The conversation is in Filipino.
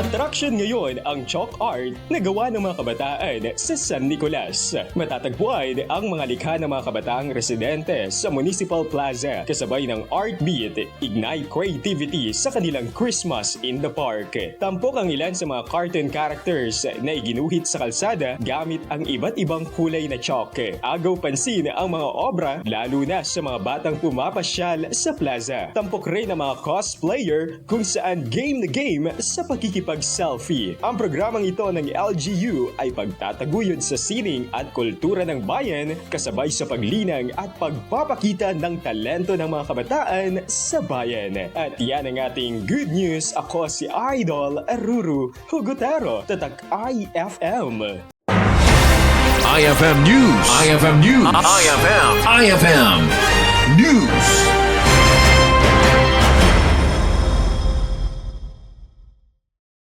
Attraction ngayon ang chalk art na gawa ng mga kabataan sa San Nicolas. Matatagpuan ang mga likha ng mga kabataang residente sa Municipal Plaza kasabay ng Art Beat, Ignite Creativity sa kanilang Christmas in the Park. Tampok ang ilan sa mga cartoon characters na iginuhit sa kalsada gamit ang iba't ibang kulay na chalk. Agaw pansin ang mga obra lalo na sa mga batang pumapasyal sa plaza. Tampok rin ang mga cosplayer kung saan game na game sa pakikipag-selfie. Ang programang ito ng LGU ay pagtataguyod sa sining at kultura ng bayan kasabay sa paglinang at pagpapakita ng talento ng mga kabataan sa bayan. At yan ang ating good news. Ako si Idol Ruru Hugotero, Tatak IFM. IFM News. IFM News. IFM News.